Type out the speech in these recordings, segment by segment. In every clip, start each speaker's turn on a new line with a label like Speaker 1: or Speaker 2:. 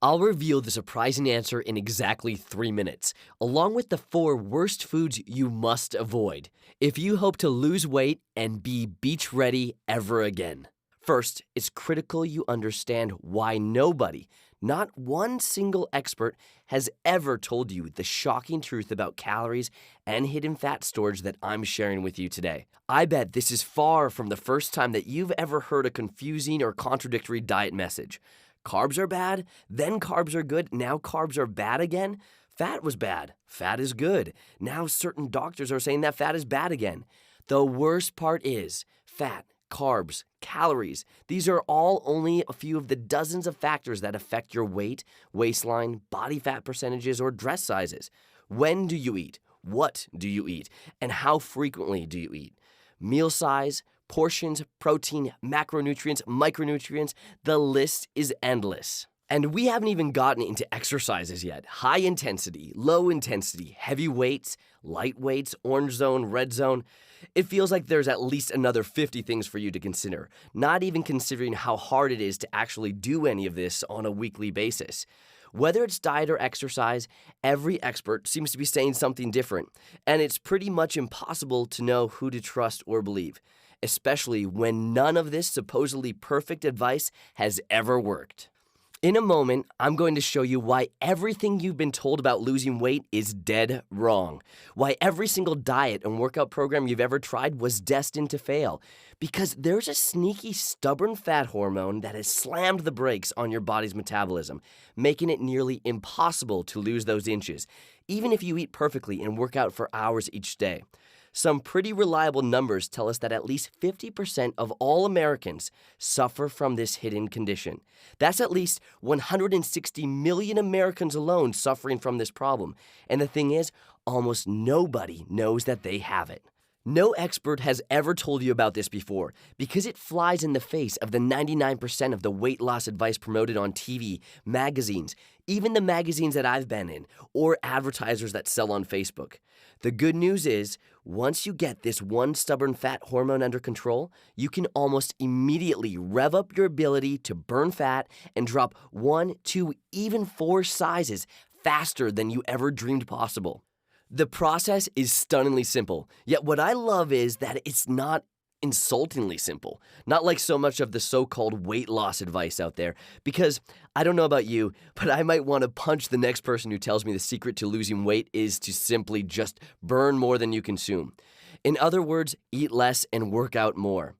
Speaker 1: I'll reveal the surprising answer in exactly 3 minutes, along with the 4 worst foods you must avoid if you hope to lose weight and be beach ready ever again. First, it's critical you understand why nobody, not one single expert, has ever told you the shocking truth about calories and hidden fat storage that I'm sharing with you today. I bet this is far from the first time that you've ever heard a confusing or contradictory diet message. Carbs are bad, then carbs are good, now carbs are bad again. Fat was bad, fat is good. Now certain doctors are saying that fat is bad again. The worst part is fat, carbs, calories. These are all only a few of the dozens of factors that affect your weight, waistline, body fat percentages, or dress sizes. When do you eat? What do you eat? And how frequently do you eat? Meal size, portions, protein, macronutrients, micronutrients, the list is endless. And we haven't even gotten into exercises yet. High intensity, low intensity, heavy weights, light weights, orange zone, red zone. It feels like there's at least another 50 things for you to consider, not even considering how hard it is to actually do any of this on a weekly basis. Whether it's diet or exercise, every expert seems to be saying something different, and it's pretty much impossible to know who to trust or believe, especially when none of this supposedly perfect advice has ever worked. In a moment, I'm going to show you why everything you've been told about losing weight is dead wrong. Why every single diet and workout program you've ever tried was destined to fail. Because there's a sneaky, stubborn fat hormone that has slammed the brakes on your body's metabolism, making it nearly impossible to lose those inches, even if you eat perfectly and work out for hours each day. Some pretty reliable numbers tell us that at least 50% of all Americans suffer from this hidden condition. That's at least 160 million Americans alone suffering from this problem. And the thing is, almost nobody knows that they have it. No expert has ever told you about this before because it flies in the face of the 99% of the weight loss advice promoted on TV, magazines, even the magazines that I've been in, or advertisers that sell on Facebook. The good news is, once you get this one stubborn fat hormone under control, you can almost immediately rev up your ability to burn fat and drop 1, 2, even 4 sizes faster than you ever dreamed possible. The process is stunningly simple, yet what I love is that it's not insultingly simple, not like so much of the so-called weight loss advice out there, because I don't know about you, but I might want to punch the next person who tells me the secret to losing weight is to simply just burn more than you consume. In other words, eat less and work out more.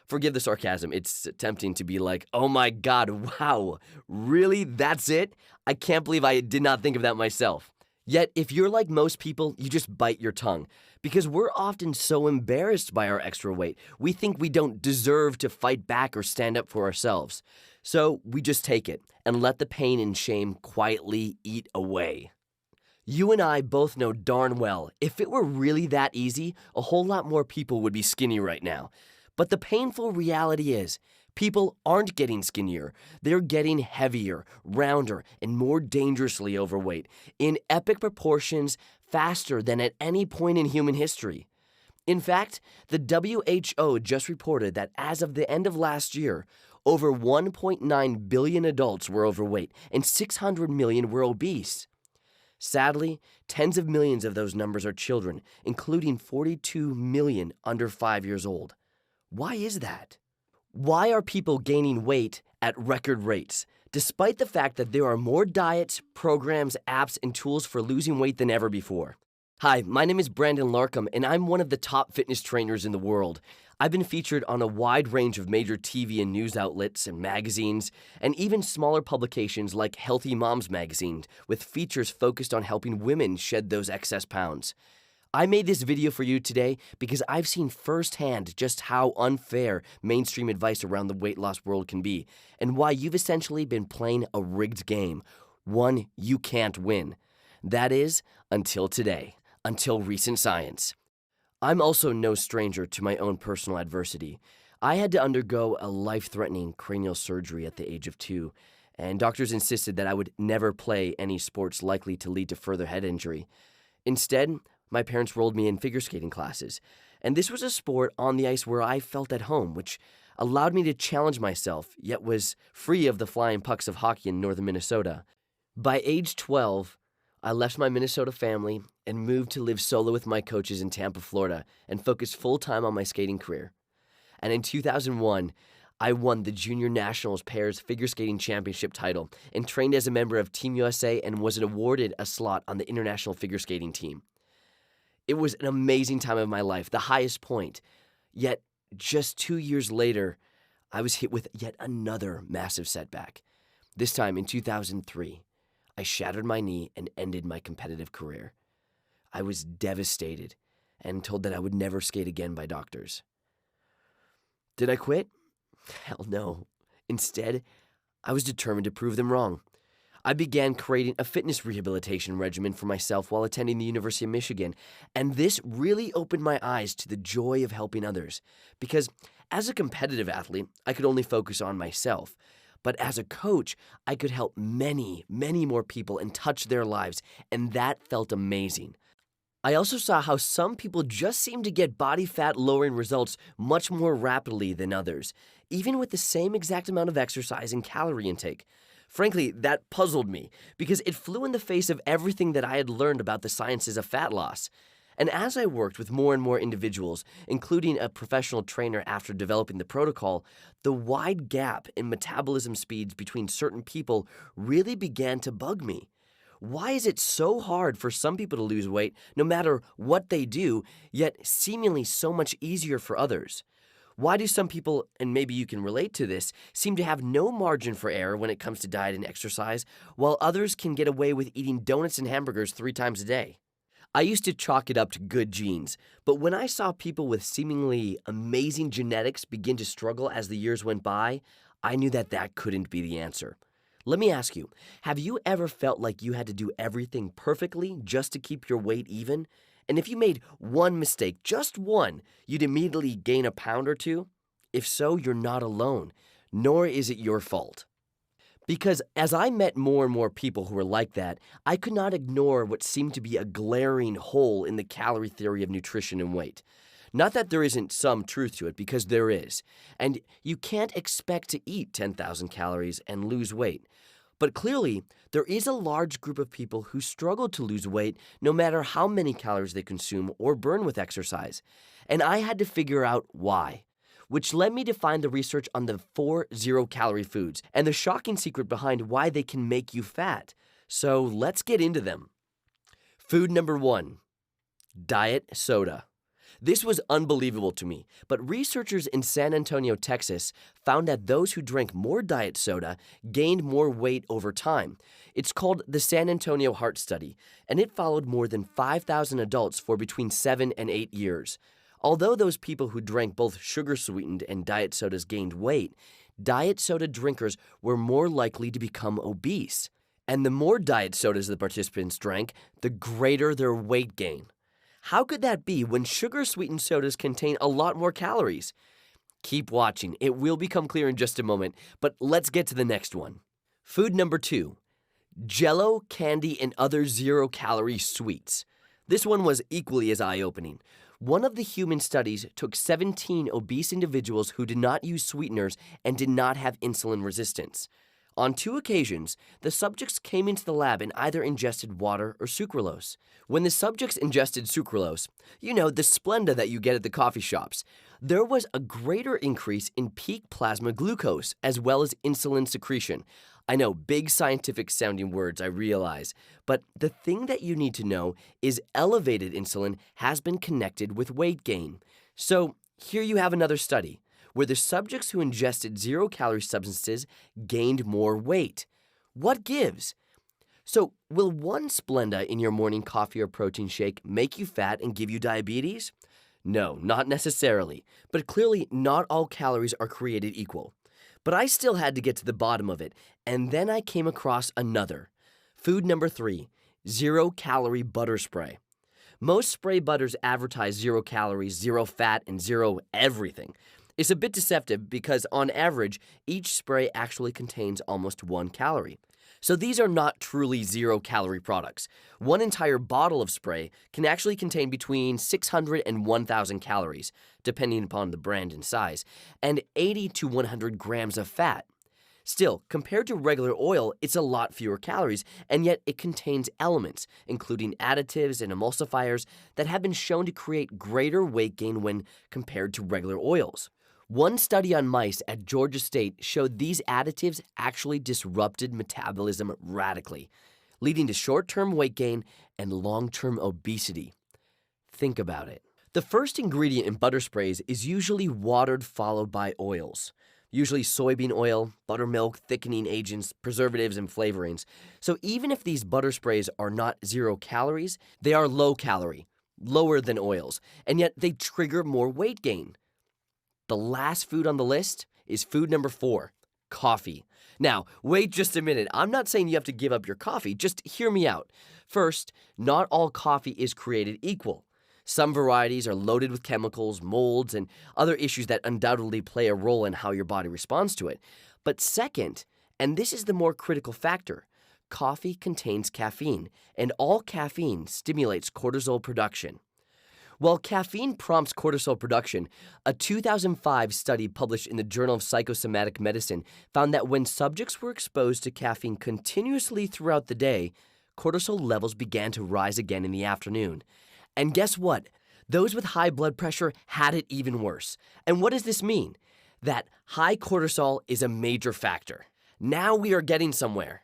Speaker 1: Forgive the sarcasm, it's tempting to be like, oh my God, wow, really, that's it? I can't believe I did not think of that myself. Yet, if you're like most people, you just bite your tongue. Because we're often so embarrassed by our extra weight, we think we don't deserve to fight back or stand up for ourselves. So we just take it and let the pain and shame quietly eat away. You and I both know darn well, if it were really that easy, a whole lot more people would be skinny right now. But the painful reality is, people aren't getting skinnier. They're getting heavier, rounder, and more dangerously overweight, in epic proportions faster than at any point in human history. In fact, the WHO just reported that as of the end of last year, over 1.9 billion adults were overweight and 600 million were obese. Sadly, tens of millions of those numbers are children, including 42 million under 5 years old. Why is that? Why are people gaining weight at record rates, despite the fact that there are more diets, programs, apps, and tools for losing weight than ever before? Hi, my name is Brandon Larkham, and I'm one of the top fitness trainers in the world. I've been featured on a wide range of major TV and news outlets and magazines, and even smaller publications like Healthy Moms magazine, with features focused on helping women shed those excess pounds. I made this video for you today because I've seen firsthand just how unfair mainstream advice around the weight loss world can be, and why you've essentially been playing a rigged game, one you can't win. That is, until today, until recent science. I'm also no stranger to my own personal adversity. I had to undergo a life-threatening cranial surgery at the age of 2, and doctors insisted that I would never play any sports likely to lead to further head injury. Instead, my parents rolled me in figure skating classes, and this was a sport on the ice where I felt at home, which allowed me to challenge myself, yet was free of the flying pucks of hockey in northern Minnesota. By age 12, I left my Minnesota family and moved to live solo with my coaches in Tampa, Florida, and focused full-time on my skating career. And in 2001, I won the Junior Nationals Pairs Figure Skating Championship title and trained as a member of Team USA and was awarded a slot on the international figure skating team. It was an amazing time of my life, the highest point. Yet, just 2 years later, I was hit with yet another massive setback. This time in 2003, I shattered my knee and ended my competitive career. I was devastated and told that I would never skate again by doctors. Did I quit? Hell no. Instead, I was determined to prove them wrong. I began creating a fitness rehabilitation regimen for myself while attending the University of Michigan, and this really opened my eyes to the joy of helping others. Because as a competitive athlete, I could only focus on myself. But as a coach, I could help many, many more people and touch their lives, and that felt amazing. I also saw how some people just seem to get body fat lowering results much more rapidly than others, even with the same exact amount of exercise and calorie intake. Frankly, that puzzled me because it flew in the face of everything that I had learned about the sciences of fat loss. And as I worked with more and more individuals, including a professional trainer after developing the protocol, the wide gap in metabolism speeds between certain people really began to bug me. Why is it so hard for some people to lose weight no matter what they do, yet seemingly so much easier for others? Why do some people, and maybe you can relate to this, seem to have no margin for error when it comes to diet and exercise, while others can get away with eating donuts and hamburgers 3 times a day? I used to chalk it up to good genes, but when I saw people with seemingly amazing genetics begin to struggle as the years went by, I knew that that couldn't be the answer. Let me ask you, have you ever felt like you had to do everything perfectly just to keep your weight even? And if you made one mistake, just one, you'd immediately gain a pound or two? If so, you're not alone, nor is it your fault. Because as I met more and more people who were like that, I could not ignore what seemed to be a glaring hole in the calorie theory of nutrition and weight. Not that there isn't some truth to it, because there is. And you can't expect to eat 10,000 calories and lose weight. But clearly, there is a large group of people who struggle to lose weight no matter how many calories they consume or burn with exercise. And I had to figure out why, which led me to find the research on the 4 zero-calorie foods and the shocking secret behind why they can make you fat. So let's get into them. Food number 1, diet soda. This was unbelievable to me, but researchers in San Antonio, Texas, found that those who drank more diet soda gained more weight over time. It's called the San Antonio Heart Study, and it followed more than 5,000 adults for between 7 and 8 years. Although those people who drank both sugar-sweetened and diet sodas gained weight, diet soda drinkers were more likely to become obese. And the more diet sodas the participants drank, the greater their weight gain. How could that be when sugar-sweetened sodas contain a lot more calories? Keep watching. It will become clear in just a moment, but let's get to the next one. Food number 2, Jell-O, candy, and other zero-calorie sweets. This one was equally as eye-opening. One of the human studies took 17 obese individuals who did not use sweeteners and did not have insulin resistance. On 2 occasions, the subjects came into the lab and either ingested water or sucralose. When the subjects ingested sucralose, you know, the Splenda that you get at the coffee shops, there was a greater increase in peak plasma glucose as well as insulin secretion. I know, big scientific sounding words, I realize, but the thing that you need to know is elevated insulin has been connected with weight gain. So here you have another study where the subjects who ingested zero-calorie substances gained more weight. What gives? So, will one Splenda in your morning coffee or protein shake make you fat and give you diabetes? No, not necessarily, but clearly not all calories are created equal. But I still had to get to the bottom of it, and then I came across another. Food number 3, zero-calorie butter spray. Most spray butters advertise 0 calories, 0 fat, and 0 everything. It's a bit deceptive because, on average, each spray actually contains almost 1 calorie. So these are not truly 0 calorie products. One entire bottle of spray can actually contain between 600 and 1,000 calories, depending upon the brand and size, and 80 to 100 grams of fat. Still, compared to regular oil, it's a lot fewer calories, and yet it contains elements, including additives and emulsifiers, that have been shown to create greater weight gain when compared to regular oils. One study on mice at Georgia State showed these additives actually disrupted metabolism radically, leading to short-term weight gain and long-term obesity. Think about it. The first ingredient in butter sprays is usually watered, followed by oils. Usually soybean oil, buttermilk, thickening agents, preservatives, and flavorings. So even if these butter sprays are not 0 calories, they are low calorie, lower than oils, and yet they trigger more weight gain. The last food on the list is food number 4, coffee. Now, wait just a minute. I'm not saying you have to give up your coffee. Just hear me out. First, not all coffee is created equal. Some varieties are loaded with chemicals, molds, and other issues that undoubtedly play a role in how your body responds to it. But second, and this is the more critical factor, coffee contains caffeine, and all caffeine stimulates cortisol production. While caffeine prompts cortisol production, a 2005 study published in the Journal of Psychosomatic Medicine found that when subjects were exposed to caffeine continuously throughout the day, cortisol levels began to rise again in the afternoon. And guess what? Those with high blood pressure had it even worse. And what does this mean? That high cortisol is a major factor. Now we are getting somewhere.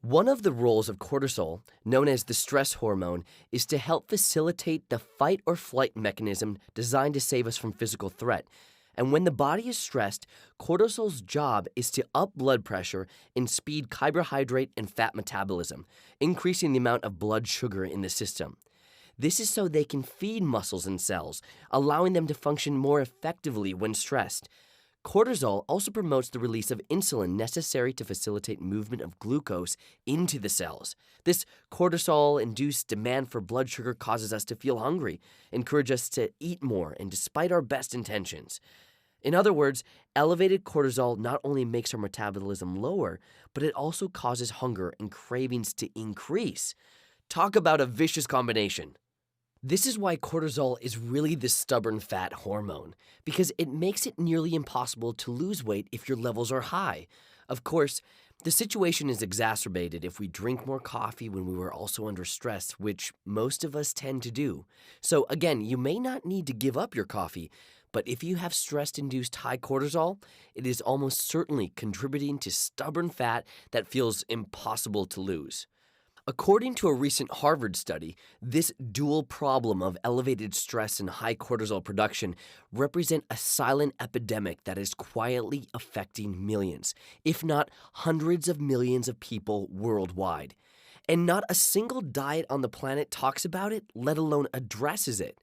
Speaker 1: One of the roles of cortisol, known as the stress hormone, is to help facilitate the fight or flight mechanism designed to save us from physical threat. And when the body is stressed, cortisol's job is to up blood pressure and speed carbohydrate and fat metabolism, increasing the amount of blood sugar in the system. This is so they can feed muscles and cells, allowing them to function more effectively when stressed. Cortisol also promotes the release of insulin necessary to facilitate movement of glucose into the cells. This cortisol-induced demand for blood sugar causes us to feel hungry, encourage us to eat more, and despite our best intentions. In other words, elevated cortisol not only makes our metabolism lower, but it also causes hunger and cravings to increase. Talk about a vicious combination. This is why cortisol is really the stubborn fat hormone, because it makes it nearly impossible to lose weight if your levels are high. Of course, the situation is exacerbated if we drink more coffee when we were also under stress, which most of us tend to do. So again, you may not need to give up your coffee, but if you have stress-induced high cortisol, it is almost certainly contributing to stubborn fat that feels impossible to lose. According to a recent Harvard study, this dual problem of elevated stress and high cortisol production represent a silent epidemic that is quietly affecting millions, if not hundreds of millions of people worldwide. And not a single diet on the planet talks about it, let alone addresses it.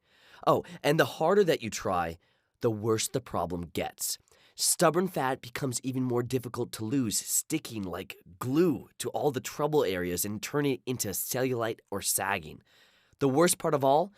Speaker 1: Oh, and the harder that you try, the worse the problem gets. Stubborn fat becomes even more difficult to lose, sticking like glue to all the trouble areas and turning it into cellulite or sagging. The worst part of all,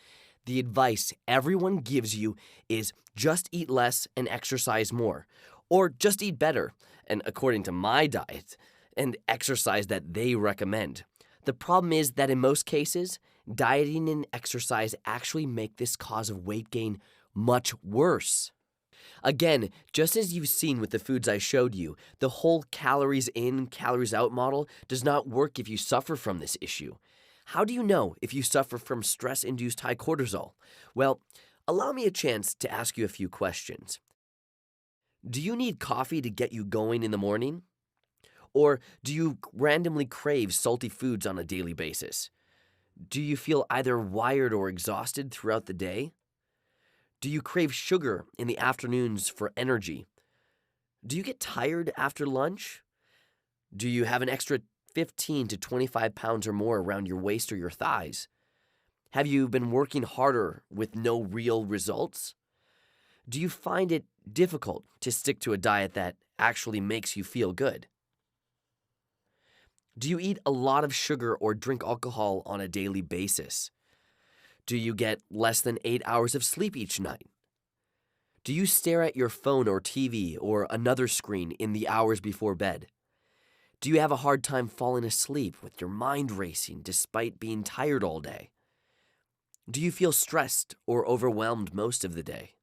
Speaker 1: the advice everyone gives you is just eat less and exercise more, or just eat better, and according to my diet, and exercise that they recommend. The problem is that in most cases, dieting and exercise actually make this cause of weight gain much worse. Again, just as you've seen with the foods I showed you, the whole calories in, calories out model does not work if you suffer from this issue. How do you know if you suffer from stress-induced high cortisol? Well, allow me a chance to ask you a few questions. Do you need coffee to get you going in the morning? Or do you randomly crave salty foods on a daily basis? Do you feel either wired or exhausted throughout the day? Do you crave sugar in the afternoons for energy? Do you get tired after lunch? Do you have an extra 15 to 25 pounds or more around your waist or your thighs? Have you been working harder with no real results? Do you find it difficult to stick to a diet that actually makes you feel good? Do you eat a lot of sugar or drink alcohol on a daily basis? Do you get less than 8 hours of sleep each night? Do you stare at your phone or TV or another screen in the hours before bed? Do you have a hard time falling asleep with your mind racing despite being tired all day? Do you feel stressed or overwhelmed most of the day?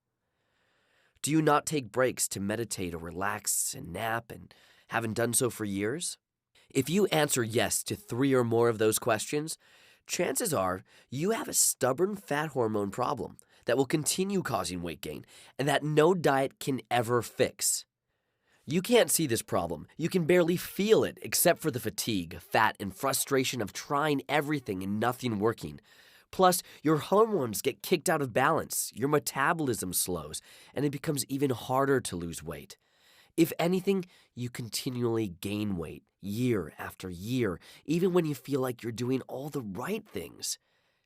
Speaker 1: Do you not take breaks to meditate or relax and nap and haven't done so for years? If you answer yes to 3 or more of those questions, chances are you have a stubborn fat hormone problem that will continue causing weight gain and that no diet can ever fix. You can't see this problem. You can barely feel it except for the fatigue, fat, and frustration of trying everything and nothing working. Plus, your hormones get kicked out of balance, your metabolism slows, and it becomes even harder to lose weight. If anything, you continually gain weight year after year, even when you feel like you're doing all the right things.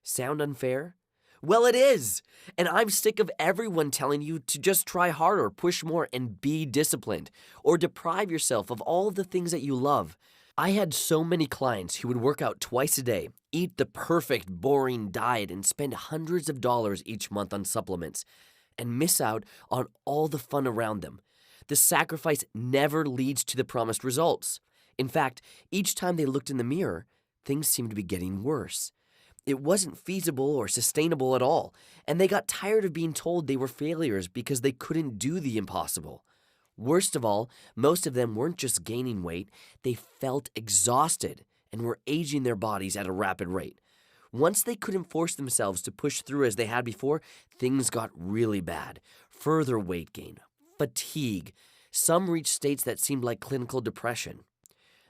Speaker 1: Sound unfair? Well, it is! And I'm sick of everyone telling you to just try harder, push more, and be disciplined, or deprive yourself of all the things that you love. I had so many clients who would work out twice a day, eat the perfect, boring diet, and spend hundreds of dollars each month on supplements, and miss out on all the fun around them. The sacrifice never leads to the promised results. In fact, each time they looked in the mirror, things seemed to be getting worse. It wasn't feasible or sustainable at all, and they got tired of being told they were failures because they couldn't do the impossible. Worst of all, most of them weren't just gaining weight, they felt exhausted and were aging their bodies at a rapid rate. Once they couldn't force themselves to push through as they had before, things got really bad. Further weight gain, fatigue. Some reached states that seemed like clinical depression.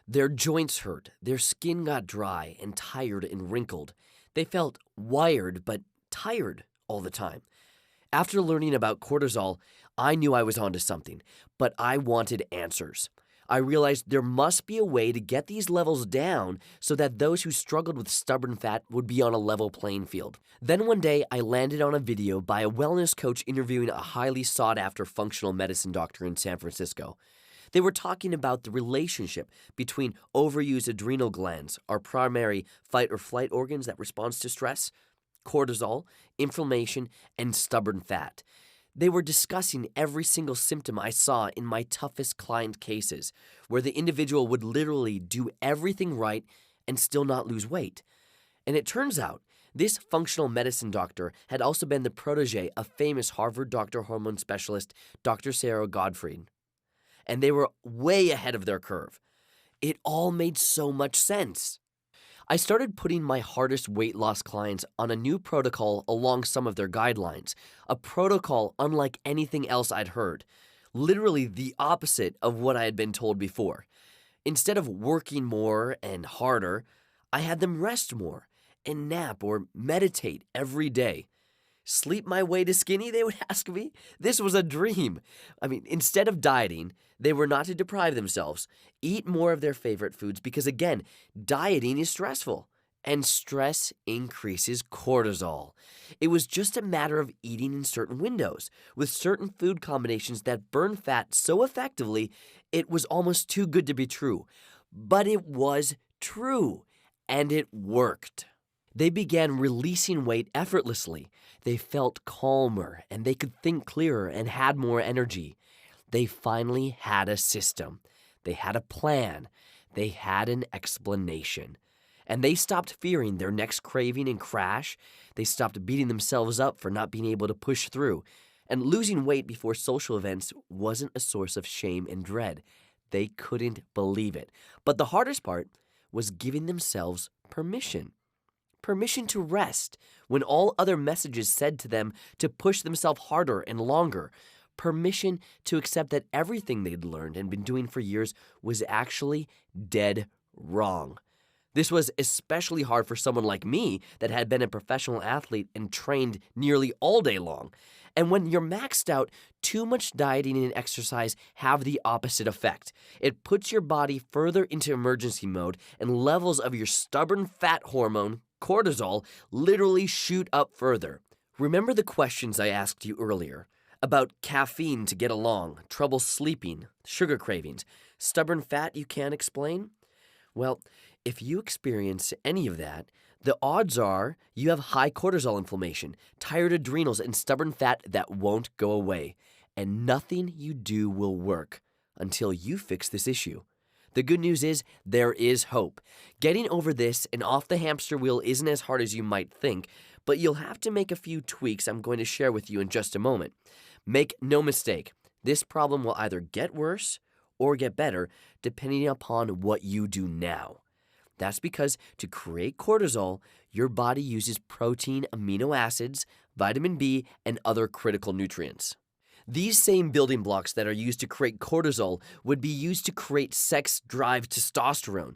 Speaker 1: Their joints hurt, their skin got dry and tired and wrinkled. They felt wired but tired all the time. After learning about cortisol, I knew I was onto something, but I wanted answers. I realized there must be a way to get these levels down so that those who struggled with stubborn fat would be on a level playing field. Then one day, I landed on a video by a wellness coach interviewing a highly sought-after functional medicine doctor in San Francisco. They were talking about the relationship between overused adrenal glands, our primary fight or flight organs that respond to stress, cortisol, inflammation, and stubborn fat. They were discussing every single symptom I saw in my toughest client cases, where the individual would literally do everything right and still not lose weight. And it turns out, this functional medicine doctor had also been the protege of famous Harvard doctor hormone specialist Dr. Sarah Gottfried. And they were way ahead of their curve. It all made so much sense. I started putting my hardest weight loss clients on a new protocol along some of their guidelines, a protocol unlike anything else I'd heard, literally the opposite of what I had been told before. Instead of working more and harder, I had them rest more and nap or meditate every day. Sleep my way to skinny, they would ask me? This was a dream. Instead of dieting, they were not to deprive themselves, eat more of their favorite foods because, again, dieting is stressful, and stress increases cortisol. It was just a matter of eating in certain windows, with certain food combinations that burn fat so effectively, it was almost too good to be true. But it was true, and it worked. They began releasing weight effortlessly. They felt calmer, and they could think clearer and had more energy. They finally had a system. They had a plan. They had an explanation. And they stopped fearing their next craving and crash. They stopped beating themselves up for not being able to push through. And losing weight before social events wasn't a source of shame and dread. They couldn't believe it. But the hardest part was giving themselves permission. Permission to rest when all other messages said to them to push themselves harder and longer. Permission to accept that everything they'd learned and been doing for years was actually dead wrong. This was especially hard for someone like me that had been a professional athlete and trained nearly all day long. And when you're maxed out, too much dieting and exercise have the opposite effect. It puts your body further into emergency mode, and levels of your stubborn fat hormone, cortisol, literally shoot up further. Remember the questions I asked you earlier about caffeine to get along, trouble sleeping, sugar cravings, stubborn fat you can't explain? Well, if you experience any of that, the odds are you have high cortisol inflammation, tired adrenals, and stubborn fat that won't go away. and nothing you do will work until you fix this issue. The good news is there is hope. Getting over this and off the hamster wheel isn't as hard as you might think, but you'll have to make a few tweaks I'm going to share with you in just a moment. Make no mistake, this problem will either get worse or get better depending upon what you do now. That's because to create cortisol, your body uses protein, amino acids, vitamin B, and other critical nutrients. These same building blocks that are used to create cortisol would be used to create sex drive testosterone,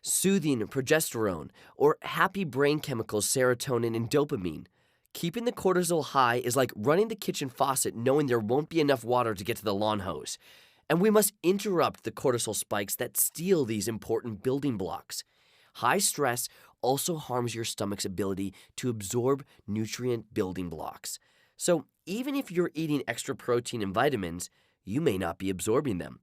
Speaker 1: soothing progesterone, or happy brain chemicals serotonin and dopamine. Keeping the cortisol high is like running the kitchen faucet knowing there won't be enough water to get to the lawn hose. And we must interrupt the cortisol spikes that steal these important building blocks. High stress also harms your stomach's ability to absorb nutrient building blocks. So even if you're eating extra protein and vitamins, you may not be absorbing them.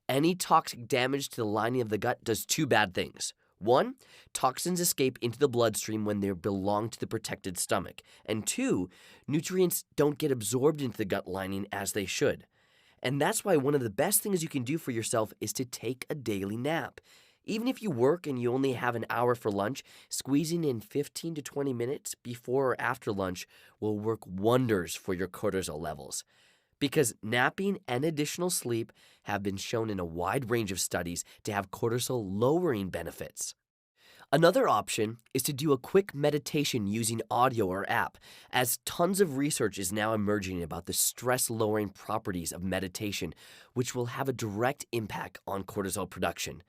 Speaker 1: Any toxic damage to the lining of the gut does two bad things. One, toxins escape into the bloodstream when they belong to the protected stomach. And two, nutrients don't get absorbed into the gut lining as they should. And that's why one of the best things you can do for yourself is to take a daily nap. Even if you work and you only have an hour for lunch, squeezing in 15 to 20 minutes before or after lunch will work wonders for your cortisol levels. Because napping and additional sleep have been shown in a wide range of studies to have cortisol lowering benefits. Another option is to do a quick meditation using audio or app, as tons of research is now emerging about the stress-lowering properties of meditation, which will have a direct impact on cortisol production.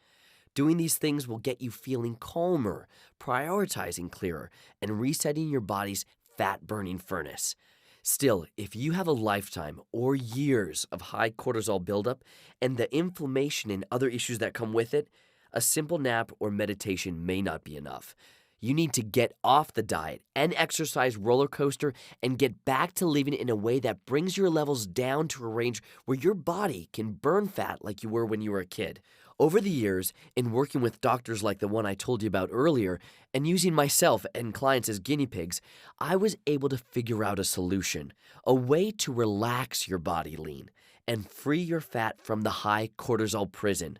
Speaker 1: Doing these things will get you feeling calmer, prioritizing clearer, and resetting your body's fat-burning furnace. Still, if you have a lifetime or years of high cortisol buildup and the inflammation and other issues that come with it, a simple nap or meditation may not be enough. You need to get off the diet and exercise roller coaster and get back to living in a way that brings your levels down to a range where your body can burn fat like you were when you were a kid. Over the years, in working with doctors like the one I told you about earlier, and using myself and clients as guinea pigs, I was able to figure out a solution, a way to relax your body lean and free your fat from the high cortisol prison.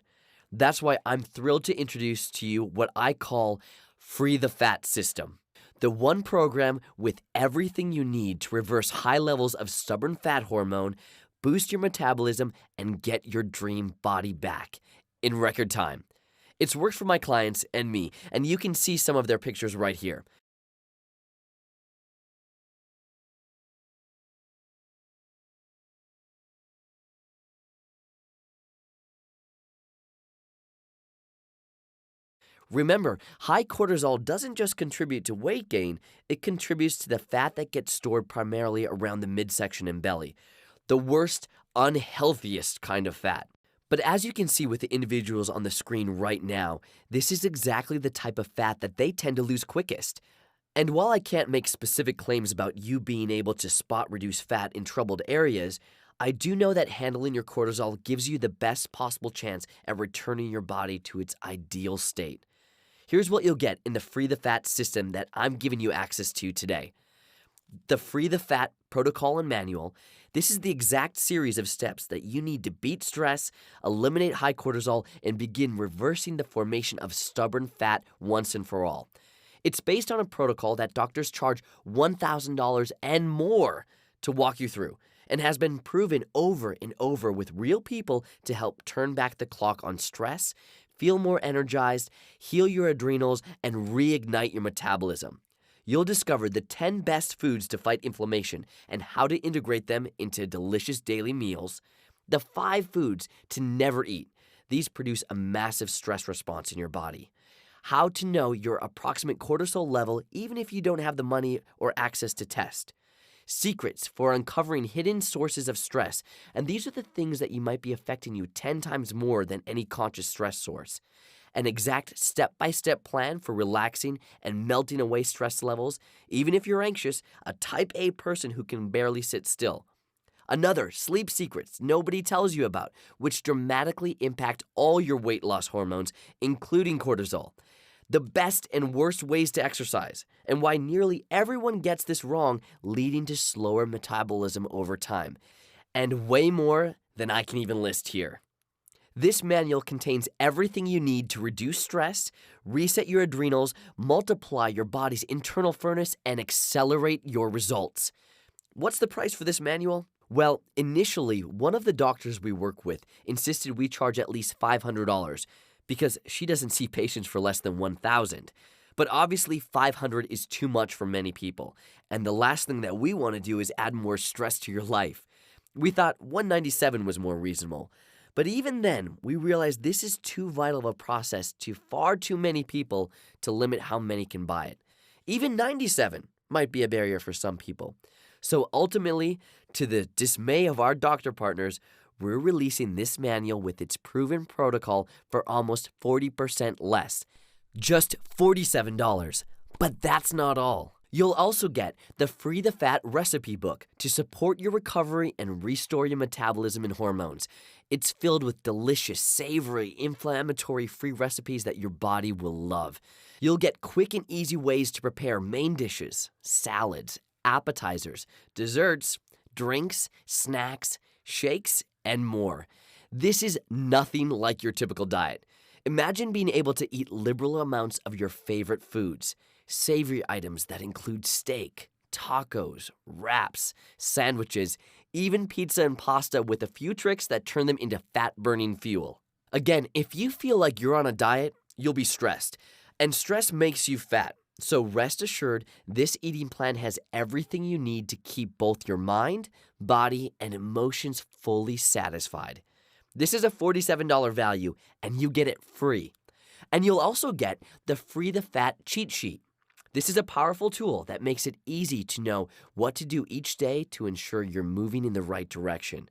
Speaker 1: That's why I'm thrilled to introduce to you what I call Free the Fat System. The one program with everything you need to reverse high levels of stubborn fat hormone, boost your metabolism, and get your dream body back in record time. It's worked for my clients and me, and you can see some of their pictures right here. Remember, high cortisol doesn't just contribute to weight gain, it contributes to the fat that gets stored primarily around the midsection and belly, the worst, unhealthiest kind of fat. But as you can see with the individuals on the screen right now, this is exactly the type of fat that they tend to lose quickest. And while I can't make specific claims about you being able to spot reduce fat in troubled areas, I do know that handling your cortisol gives you the best possible chance at returning your body to its ideal state. Here's what you'll get in the Free the Fat system that I'm giving you access to today. The Free the Fat protocol and manual. This is the exact series of steps that you need to beat stress, eliminate high cortisol, and begin reversing the formation of stubborn fat once and for all. It's based on a protocol that doctors charge $1,000 and more to walk you through, and has been proven over and over with real people to help turn back the clock on stress, feel more energized, heal your adrenals, and reignite your metabolism. You'll discover the 10 best foods to fight inflammation and how to integrate them into delicious daily meals, the 5 foods to never eat. These produce a massive stress response in your body. How to know your approximate cortisol level even if you don't have the money or access to test. Secrets for uncovering hidden sources of stress, and these are the things that you might be affecting you 10 times more than any conscious stress source. An exact step-by-step plan for relaxing and melting away stress levels, even if you're anxious, a type A person who can barely sit still. Another, sleep secrets nobody tells you about, which dramatically impact all your weight loss hormones, including cortisol. The best and worst ways to exercise, and why nearly everyone gets this wrong, leading to slower metabolism over time. and way more than I can even list here. This manual contains everything you need to reduce stress, reset your adrenals, multiply your body's internal furnace, and accelerate your results. What's the price for this manual? Well, initially, one of the doctors we work with insisted we charge at least $500 because she doesn't see patients for less than $1,000. But obviously, $500 is too much for many people, and the last thing that we want to do is add more stress to your life. We thought $197 was more reasonable. But even then, we realized this is too vital of a process to far too many people to limit how many can buy it. Even $97 might be a barrier for some people. So ultimately, to the dismay of our doctor partners, we're releasing this manual with its proven protocol for almost 40% less. Just $47. But that's not all. You'll also get the Free the Fat recipe book to support your recovery and restore your metabolism and hormones. It's filled with delicious, savory, inflammatory-free recipes that your body will love. You'll get quick and easy ways to prepare main dishes, salads, appetizers, desserts, drinks, snacks, shakes, and more. This is nothing like your typical diet. Imagine being able to eat liberal amounts of your favorite foods. Savory items that include steak, tacos, wraps, sandwiches, even pizza and pasta with a few tricks that turn them into fat-burning fuel. Again, if you feel like you're on a diet, you'll be stressed. And stress makes you fat. So rest assured, this eating plan has everything you need to keep both your mind, body, and emotions fully satisfied. This is a $47 value, and you get it free. And you'll also get the Free the Fat cheat sheet. This is a powerful tool that makes it easy to know what to do each day to ensure you're moving in the right direction.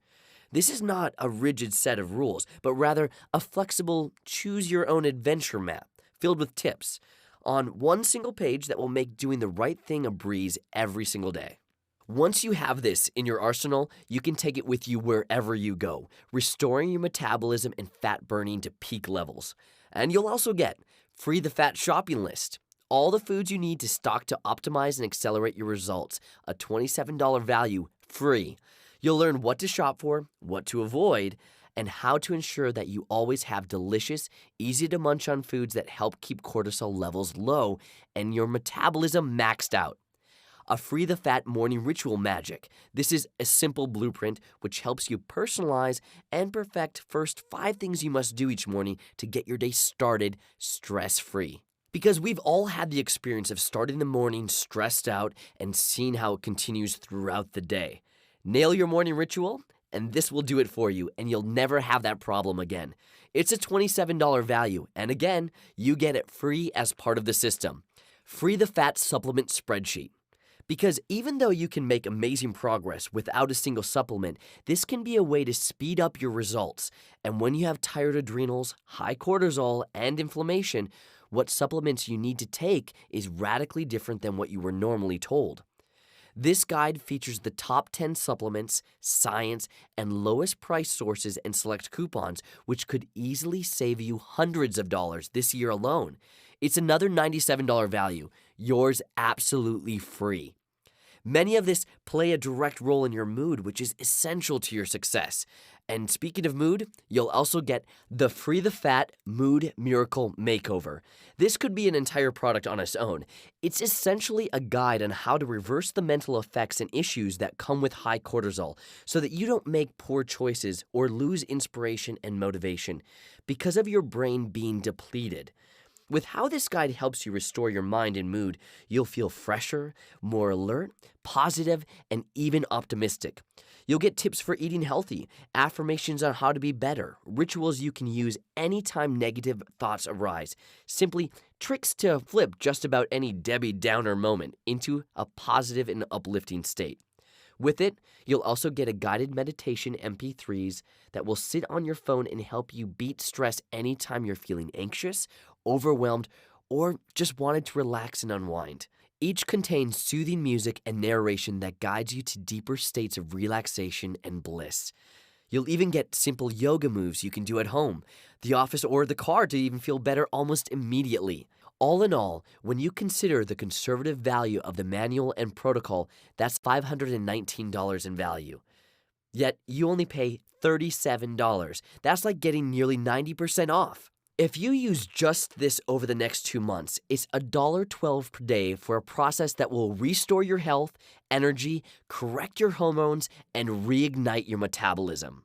Speaker 1: This is not a rigid set of rules, but rather a flexible choose-your-own-adventure map filled with tips on one single page that will make doing the right thing a breeze every single day. Once you have this in your arsenal, you can take it with you wherever you go, restoring your metabolism and fat burning to peak levels. And you'll also get Free the Fat shopping list. All the foods you need to stock to optimize and accelerate your results, a $27 value, free. You'll learn what to shop for, what to avoid, and how to ensure that you always have delicious, easy to munch on foods that help keep cortisol levels low and your metabolism maxed out. A Free the Fat morning ritual magic. This is a simple blueprint which helps you personalize and perfect first 5 things you must do each morning to get your day started stress-free. Because we've all had the experience of starting the morning stressed out and seeing how it continues throughout the day. Nail your morning ritual, and this will do it for you, and you'll never have that problem again. It's a $27 value, and again, you get it free as part of the system. Free the Fat supplement spreadsheet. Because even though you can make amazing progress without a single supplement, this can be a way to speed up your results. And when you have tired adrenals, high cortisol, and inflammation, what supplements you need to take is radically different than what you were normally told. This guide features the top 10 supplements, science, and lowest price sources and select coupons, which could easily save you hundreds of dollars this year alone. It's another $97 value, yours absolutely free. Many of this play a direct role in your mood, which is essential to your success. And speaking of mood, you'll also get the Free the Fat Mood Miracle Makeover. This could be an entire product on its own. It's essentially a guide on how to reverse the mental effects and issues that come with high cortisol so that you don't make poor choices or lose inspiration and motivation because of your brain being depleted. With how this guide helps you restore your mind and mood, you'll feel fresher, more alert, positive, and even optimistic. You'll get tips for eating healthy, affirmations on how to be better, rituals you can use anytime negative thoughts arise, simply tricks to flip just about any Debbie Downer moment into a positive and uplifting state. With it, you'll also get a guided meditation MP3s that will sit on your phone and help you beat stress anytime you're feeling anxious, overwhelmed, or just wanted to relax and unwind. Each contains soothing music and narration that guides you to deeper states of relaxation and bliss. You'll even get simple yoga moves you can do at home, the office, or the car to even feel better almost immediately. All in all, when you consider the conservative value of the manual and protocol, that's $519 in value. Yet you only pay $37. That's like getting nearly 90% off. If you use just this over the next 2 months, it's $1.12 per day for a process that will restore your health, energy, correct your hormones, and reignite your metabolism.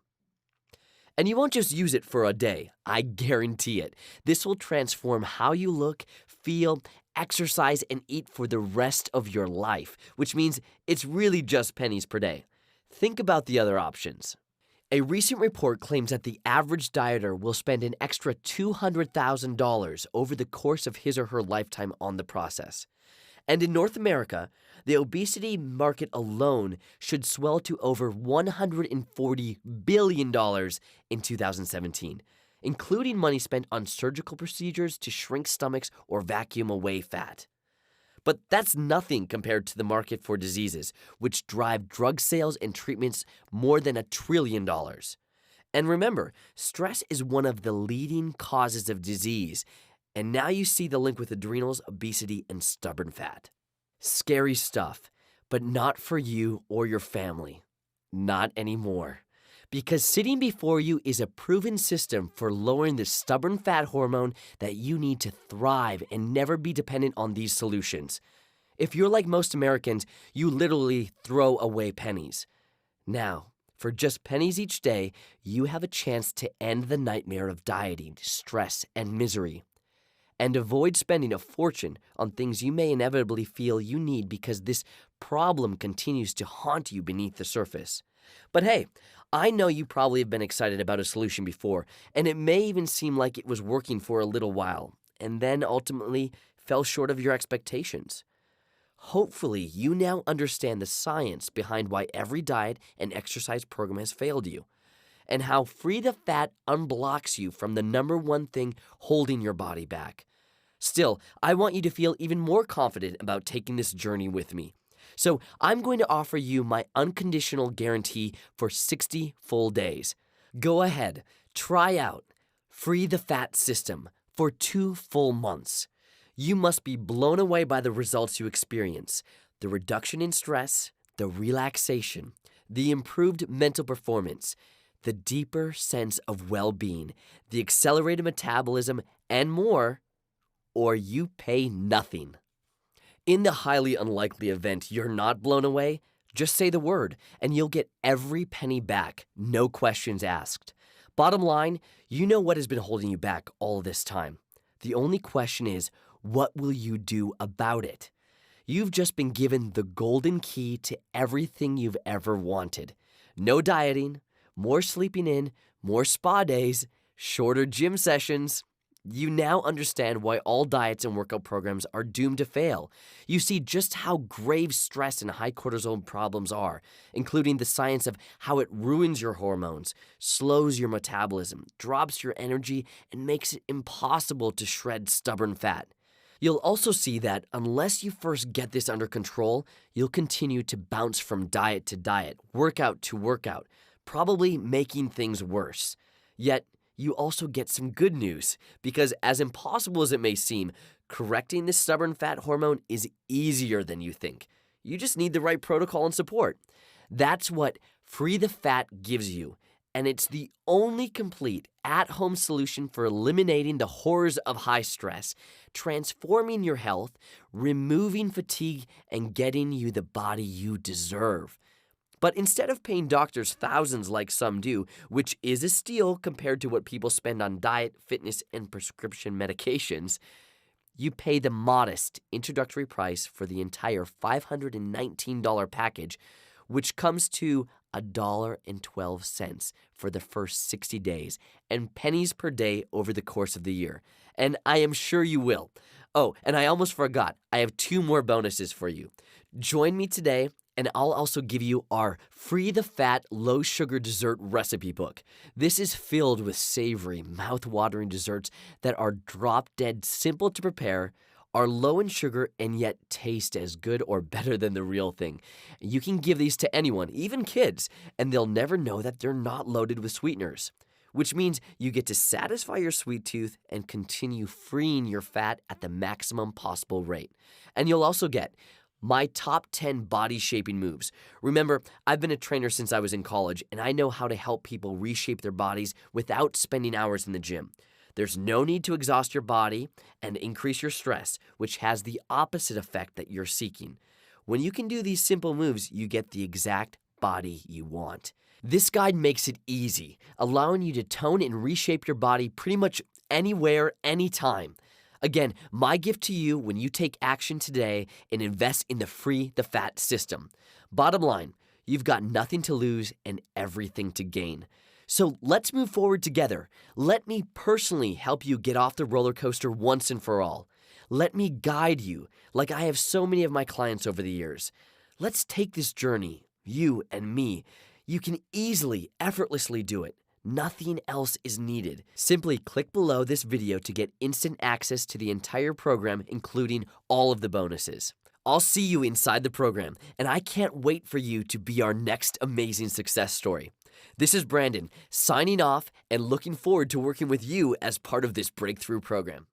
Speaker 1: And you won't just use it for a day, I guarantee it. This will transform how you look, feel, exercise, and eat for the rest of your life, which means it's really just pennies per day. Think about the other options. A recent report claims that the average dieter will spend an extra $200,000 over the course of his or her lifetime on the process. And in North America, the obesity market alone should swell to over $140 billion in 2017, including money spent on surgical procedures to shrink stomachs or vacuum away fat. But that's nothing compared to the market for diseases, which drive drug sales and treatments more than $1 trillion. And remember, stress is one of the leading causes of disease. And now you see the link with adrenals, obesity, and stubborn fat. Scary stuff, but not for you or your family. Not anymore. Because sitting before you is a proven system for lowering the stubborn fat hormone that you need to thrive and never be dependent on these solutions. If you're like most Americans, you literally throw away pennies. Now, for just pennies each day, you have a chance to end the nightmare of dieting, stress, and misery. And avoid spending a fortune on things you may inevitably feel you need because this problem continues to haunt you beneath the surface. But hey, I know you probably have been excited about a solution before, and it may even seem like it was working for a little while, and then ultimately fell short of your expectations. Hopefully, you now understand the science behind why every diet and exercise program has failed you, and how Free the Fat unblocks you from the number one thing holding your body back. Still, I want you to feel even more confident about taking this journey with me. So I'm going to offer you my unconditional guarantee for 60 full days. Go ahead, try out Free the Fat System for 2 full months. You must be blown away by the results you experience, the reduction in stress, the relaxation, the improved mental performance, the deeper sense of well-being, the accelerated metabolism, and more, or you pay nothing. In the highly unlikely event you're not blown away, just say the word, and you'll get every penny back, no questions asked. Bottom line, you know what has been holding you back all this time. The only question is, what will you do about it? You've just been given the golden key to everything you've ever wanted. No dieting, more sleeping in, more spa days, shorter gym sessions. You now understand why all diets and workout programs are doomed to fail. You see just how grave stress and high cortisol problems are, including the science of how it ruins your hormones, slows your metabolism, drops your energy, and makes it impossible to shred stubborn fat. You'll also see that unless you first get this under control, you'll continue to bounce from diet to diet, workout to workout, probably making things worse. Yet, you also get some good news, because as impossible as it may seem, correcting this stubborn fat hormone is easier than you think. You just need the right protocol and support. That's what Free the Fat gives you, and it's the only complete at-home solution for eliminating the horrors of high stress, transforming your health, removing fatigue, and getting you the body you deserve. But instead of paying doctors thousands like some do, which is a steal compared to what people spend on diet, fitness, and prescription medications, you pay the modest introductory price for the entire $519 package, which comes to $1.12 for the first 60 days and pennies per day over the course of the year. And I am sure you will. Oh, and I almost forgot. I have 2 more bonuses for you. Join me today, and I'll also give you our Free the Fat Low Sugar Dessert Recipe Book. This is filled with savory, mouth-watering desserts that are drop-dead simple to prepare, are low in sugar, and yet taste as good or better than the real thing. You can give these to anyone, even kids, and they'll never know that they're not loaded with sweeteners, which means you get to satisfy your sweet tooth and continue freeing your fat at the maximum possible rate. And you'll also get My top 10 body shaping moves. Remember, I've been a trainer since I was in college, and I know how to help people reshape their bodies without spending hours in the gym. There's no need to exhaust your body and increase your stress, which has the opposite effect that you're seeking. When you can do these simple moves, you get the exact body you want. This guide makes it easy, allowing you to tone and reshape your body pretty much anywhere, anytime. Again, my gift to you when you take action today and invest in the Free the Fat system. Bottom line, you've got nothing to lose and everything to gain. So let's move forward together. Let me personally help you get off the roller coaster once and for all. Let me guide you like I have so many of my clients over the years. Let's take this journey, you and me. You can easily, effortlessly do it. Nothing else is needed. Simply click below this video to get instant access to the entire program, including all of the bonuses. I'll see you inside the program, and I can't wait for you to be our next amazing success story. This is Brandon, signing off and looking forward to working with you as part of this breakthrough program.